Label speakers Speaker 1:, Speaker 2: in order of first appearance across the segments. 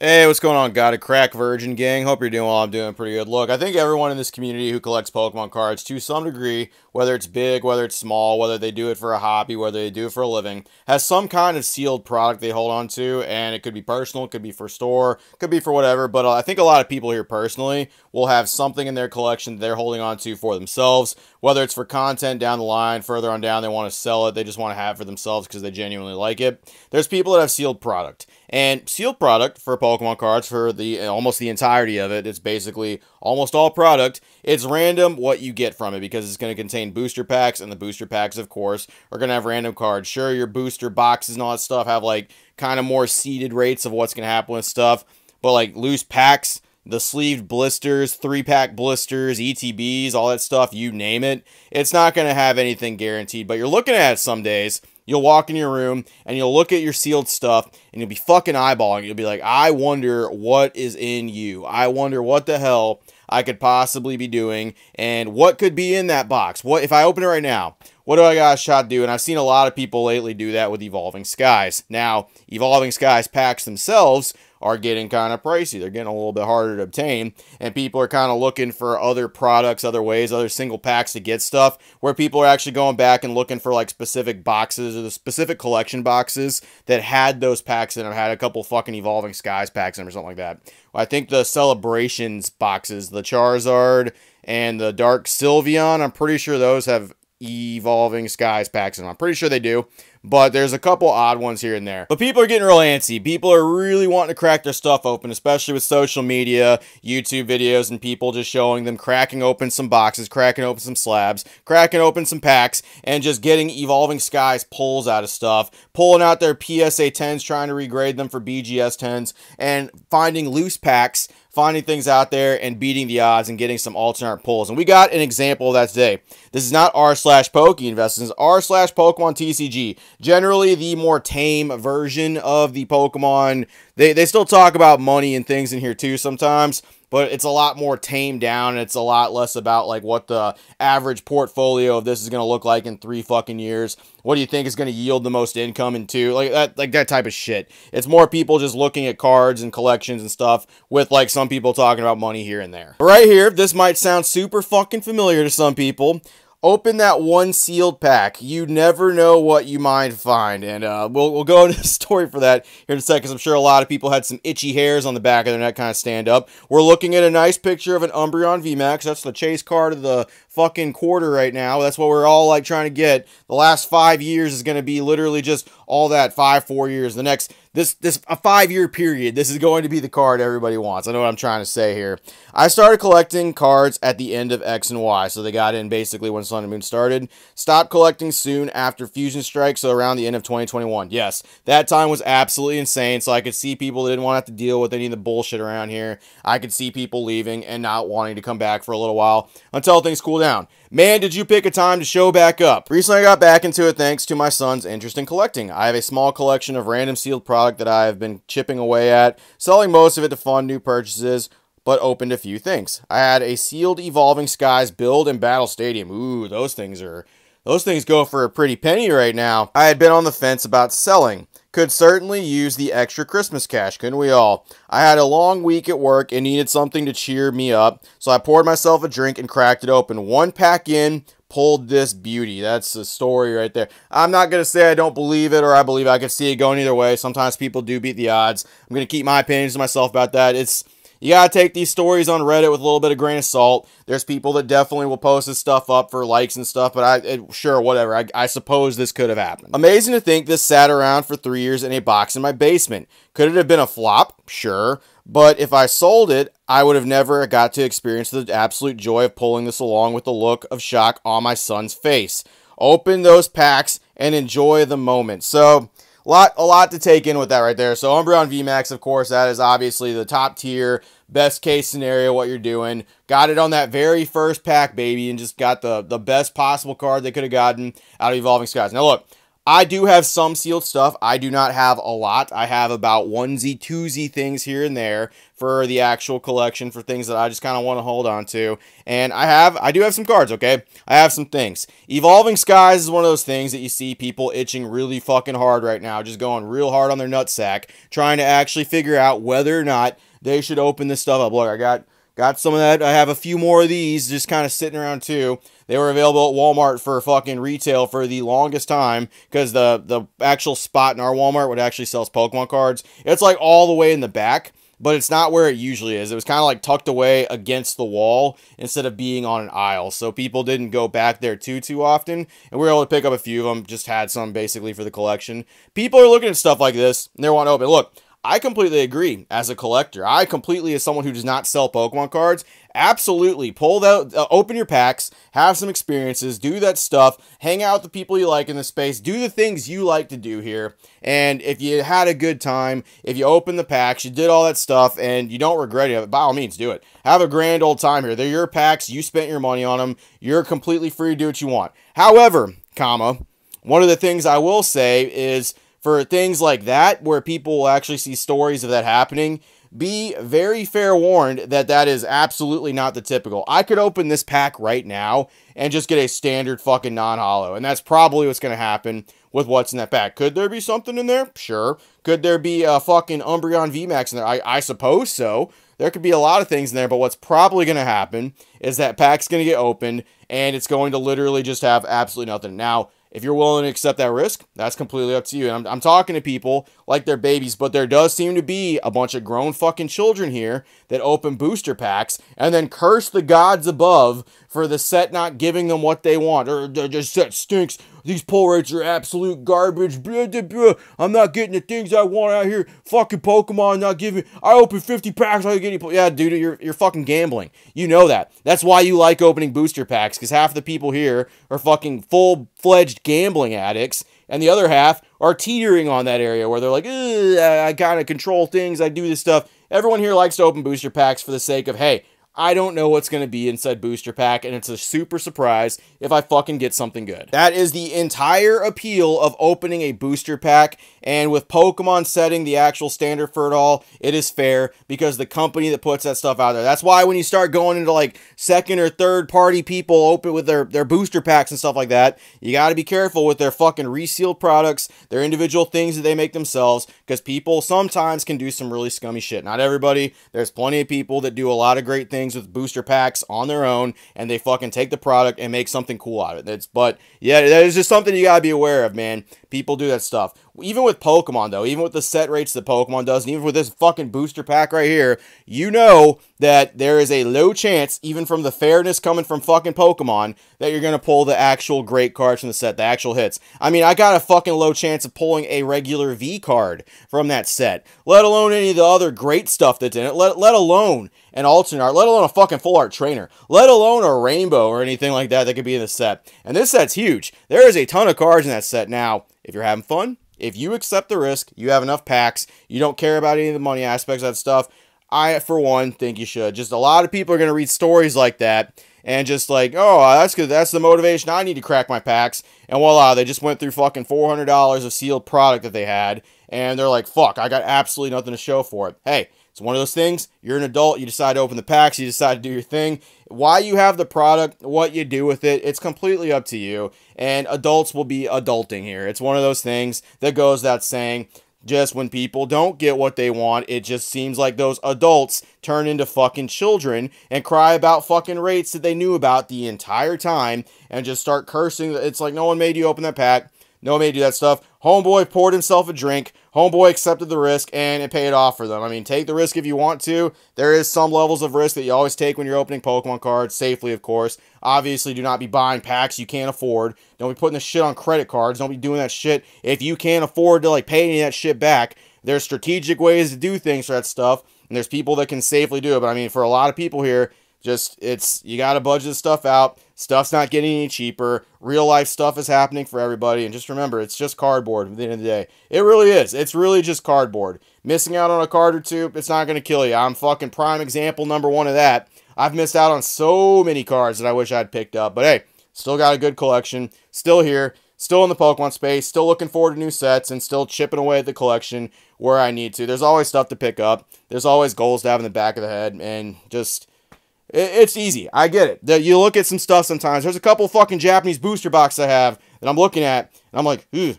Speaker 1: Hey, what's going on? Got a crack virgin gang. Hope you're doing well. I'm doing pretty good. Look, I think everyone in this community who collects Pokemon cards to some degree, whether it's big, whether it's small, whether they do it for a hobby, whether they do it for a living, has some kind of sealed product they hold on to, and it could be personal, it could be for store, could be for whatever, but I think a lot of people here personally will have something in their collection that they're holding on to for themselves, whether it's for content down the line, further on down, they want to sell it, they just want to have it for themselves because they genuinely like it. There's people that have sealed product. And sealed product for Pokemon cards for the almost the entirety of it, it's basically almost all product. It's random what you get from it because it's going to contain booster packs, and the booster packs, of course, are going to have random cards. Sure, your booster boxes and all that stuff have like kind of more seeded rates of what's going to happen with stuff, but like loose packs, the sleeved blisters, 3-pack blisters, ETBs, all that stuff, you name it, it's not going to have anything guaranteed. But you're looking at it some days. You'll walk in your room and you'll look at your sealed stuff and you'll be fucking eyeballing. You'll be like, I wonder what is in you. I wonder what the hell I could possibly be doing and what could be in that box. What if I open it right now? What do I got a shot to do? And I've seen a lot of people lately do that with Evolving Skies. Now, Evolving Skies packs themselves are getting kind of pricey. They're getting a little bit harder to obtain, and people are kind of looking for other products, other ways, other single packs to get stuff, where people are actually going back and looking for like specific boxes or the specific collection boxes that had those packs in them, had a couple fucking Evolving Skies packs in them or something like that. I think the Celebrations boxes, the Charizard and the Dark Sylveon, I'm pretty sure those have Evolving Skies packs in them. I'm pretty sure they do, but there's a couple odd ones here and there. But people are getting real antsy. People are really wanting to crack their stuff open, especially with social media, YouTube videos, and people just showing them cracking open some boxes, cracking open some slabs, cracking open some packs, and just getting Evolving Skies pulls out of stuff, pulling out their PSA 10s, trying to regrade them for BGS 10s, and finding loose packs, finding things out there and beating the odds and getting some alternate pulls. And we got an example of that today. This is not r/Pokeinvest, this is r/Pokemon TCG. Generally the more tame version of the Pokemon. They still talk about money and things in here too sometimes, but it's a lot more tamed down, and it's a lot less about like what the average portfolio of this is going to look like in 3 fucking years. What do you think is going to yield the most income in 2? Like that type of shit. It's more people just looking at cards and collections and stuff with like some people talking about money here and there. But right here, this might sound super fucking familiar to some people. Open that one sealed pack. You never know what you might find. And we'll go into the story for that here in a second. I'm sure a lot of people had some itchy hairs on the back of their neck kind of stand up. We're looking at a nice picture of an Umbreon VMAX. That's the chase card of the fucking quarter right now. That's what we're all like trying to get. The last 5 years is going to be literally just all that 4 years. The next this a 5-year period. This is going to be the card everybody wants. I know what I'm trying to say here. I started collecting cards at the end of X and Y, so they got in basically when Sun and Moon started. Stopped collecting soon after Fusion Strike, so around the end of 2021. Yes, that time was absolutely insane, so I could see people that didn't want to have to deal with any of the bullshit around here. I could see people leaving and not wanting to come back for a little while until things cool down. Man, did you pick a time to show back up. Recently I got back into it thanks to my son's interest in collecting. I have a small collection of random sealed product that I have been chipping away at, selling most of it to fund new purchases, but opened a few things. I had a sealed Evolving Skies build and Battle Stadium. Ooh, those things go for a pretty penny right now. I had been on the fence about selling. Could certainly use the extra Christmas cash, couldn't we all? I had a long week at work and needed something to cheer me up, so I poured myself a drink and cracked it open. One pack in, pulled this beauty. That's the story right there. I'm not going to say I don't believe it or I believe it. I could see it going either way. Sometimes people do beat the odds. I'm going to keep my opinions to myself about that. You gotta take these stories on Reddit with a little bit of grain of salt. There's people that definitely will post this stuff up for likes and stuff, but sure, whatever. I suppose this could have happened. Amazing to think this sat around for 3 years in a box in my basement. Could it have been a flop? Sure. But if I sold it, I would have never got to experience the absolute joy of pulling this along with the look of shock on my son's face. Open those packs and enjoy the moment. So, a lot to take in with that right there. So Umbreon VMAX, of course, that is obviously the top tier, best case scenario, what you're doing. Got it on that very first pack, baby, and just got the best possible card they could have gotten out of Evolving Skies. Now, look, I do have some sealed stuff. I do not have a lot. I have about onesie, twosie things here and there for the actual collection, for things that I just kind of want to hold on to. And I do have some cards, okay? I have some things. Evolving Skies is one of those things that you see people itching really fucking hard right now, just going real hard on their nutsack, trying to actually figure out whether or not they should open this stuff up. Look, I got some of that. I have a few more of these just kind of sitting around too. They were available at Walmart for fucking retail for the longest time because the actual spot in our Walmart would actually sells Pokemon cards. It's like all the way in the back, but it's not where it usually is. It was kind of like tucked away against the wall instead of being on an aisle. So people didn't go back there too often. And we were able to pick up a few of them. Just had some basically for the collection. People are looking at stuff like this and they want to open. Look, I completely agree as a collector. I completely, as someone who does not sell Pokemon cards, absolutely pull that, open your packs, have some experiences, do that stuff, hang out with the people you like in the space, do the things you like to do here. And if you had a good time, if you opened the packs, you did all that stuff, and you don't regret it, by all means, do it. Have a grand old time here. They're your packs. You spent your money on them. You're completely free to do what you want. However, one of the things I will say is, for things like that, where people will actually see stories of that happening, be very fair warned that that is absolutely not the typical. I could open this pack right now and just get a standard fucking non-holo, and that's probably what's going to happen with what's in that pack. Could there be something in there? Sure. Could there be a fucking Umbreon VMAX in there? I suppose so. There could be a lot of things in there, but what's probably going to happen is that pack's going to get opened, and it's going to literally just have absolutely nothing. Now, if you're willing to accept that risk, that's completely up to you. And I'm talking to people like they're babies, but there does seem to be a bunch of grown fucking children here that open booster packs and then curse the gods above for the set not giving them what they want. Or this set stinks. These pull rates are absolute garbage. Blah, blah, blah. I'm not getting the things I want out here. Fucking Pokemon not giving. I open 50 packs. I get any. Yeah, dude, you're fucking gambling. You know that. That's why you like opening booster packs, because half the people here are fucking full-fledged gambling addicts, and the other half are teetering on that area where they're like, I kind of control things. I do this stuff. Everyone here likes to open booster packs for the sake of, hey, I don't know what's going to be inside booster pack, and it's a super surprise if I fucking get something good. That is the entire appeal of opening a booster pack, and with Pokemon setting the actual standard for it all, it is fair because the company that puts that stuff out there. That's why when you start going into like second or third party people open with their booster packs and stuff like that, you got to be careful with their fucking resealed products, their individual things that they make themselves, because people sometimes can do some really scummy shit. Not everybody. There's plenty of people that do a lot of great things with booster packs on their own, and they fucking take the product and make something cool out of it. But yeah, that is just something you gotta be aware of, man. People do that stuff. Even with Pokemon, though, even with the set rates that Pokemon does, and even with this fucking booster pack right here, you know that there is a low chance, even from the fairness coming from fucking Pokemon, that you're gonna pull the actual great cards from the set, the actual hits. I mean, I got a fucking low chance of pulling a regular V card from that set, let alone any of the other great stuff that's in it, let alone an alternate art, let alone a fucking full art trainer, let alone a rainbow or anything like that that could be in the set. And this set's huge. There is a ton of cards in that set. Now, if you're having fun, if you accept the risk, you have enough packs, you don't care about any of the money aspects of that stuff, I, for one, think you should. Just a lot of people are going to read stories like that and just like, oh, that's good. That's the motivation. I need to crack my packs. And voila, they just went through fucking $400 of sealed product that they had. And they're like, fuck, I got absolutely nothing to show for it. Hey, it's one of those things. You're an adult. You decide to open the packs. You decide to do your thing. Why you have the product, what you do with it, it's completely up to you. And adults will be adulting here. It's one of those things that goes without saying. Just when people don't get what they want, it just seems like those adults turn into fucking children and cry about fucking rates that they knew about the entire time and just start cursing. It's like, no one made you open that pack. No one made you do that stuff. Homeboy poured himself a drink. Homeboy accepted the risk, and it paid off for them. I mean, take the risk if you want to. There is some levels of risk that you always take when you're opening Pokemon cards, safely, of course. Obviously, do not be buying packs you can't afford. Don't be putting the shit on credit cards. Don't be doing that shit if you can't afford to, like, pay any of that shit back. There's strategic ways to do things for that stuff, and there's people that can safely do it. But, I mean, for a lot of people here, you gotta budget this stuff out. Stuff's not getting any cheaper. Real life stuff is happening for everybody. And just remember, it's just cardboard at the end of the day. It really is. It's really just cardboard. Missing out on a card or two, it's not gonna kill you. I'm fucking prime example number one of that. I've missed out on so many cards that I wish I'd picked up. But hey, still got a good collection. Still here. still in the Pokemon space, still looking forward to new sets, and still chipping away at the collection where I need to. There's always stuff to pick up. There's always goals to have in the back of the head, and just, it's easy. I get it. You look at some stuff sometimes. There's a couple fucking Japanese booster boxes I have that I'm looking at, and I'm like, ooh,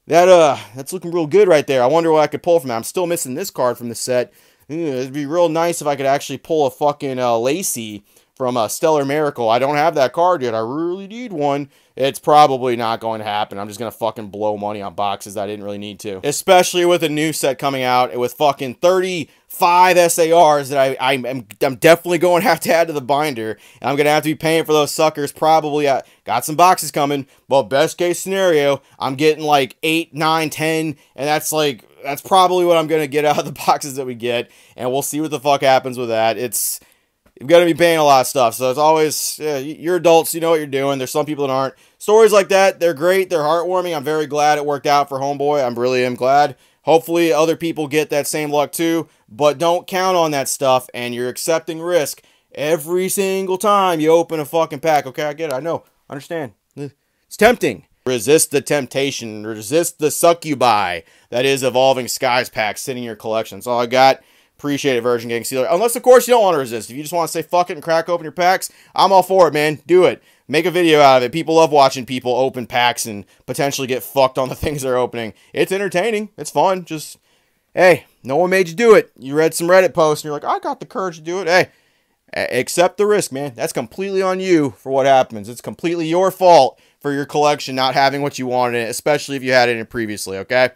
Speaker 1: that's looking real good right there. I wonder what I could pull from that. I'm still missing this card from the set. It'd be real nice if I could actually pull a fucking Lacey from Stellar Miracle. I don't have that card yet. I really need one. It's probably not going to happen. I'm just going to fucking blow money on boxes that I didn't really need to. Especially with a new set coming out with fucking 35 SARs that I'm definitely going to have to add to the binder. And I'm going to have to be paying for those suckers probably. Got some boxes coming, but best case scenario, I'm getting like 8, 9, 10, and that's probably what I'm going to get out of the boxes that we get. And we'll see what the fuck happens with that. You've got to be paying a lot of stuff. So it's always, you're adults, you know what you're doing. There's some people that aren't. Stories like that, they're great. They're heartwarming. I'm very glad it worked out for Homeboy. I really am glad. Hopefully other people get that same luck too. But don't count on that stuff, and you're accepting risk every single time you open a fucking pack. Okay, I get it. I know. I understand. It's tempting. Resist the temptation. Resist the succubi that is Evolving Skies packs sitting in your collection. That's all I got. Appreciate it, Virgin Gang Sealer. Unless, of course, you don't want to resist. If you just want to say fuck it and crack open your packs, I'm all for it, man. Do it. Make a video out of it. People love watching people open packs and potentially get fucked on the things they're opening. It's entertaining. It's fun. Just, hey, no one made you do it. You read some Reddit posts and you're like, I got the courage to do it. Hey, accept the risk, man. That's completely on you for what happens. It's completely your fault for your collection not having what you wanted in it, especially if you had it in previously, okay?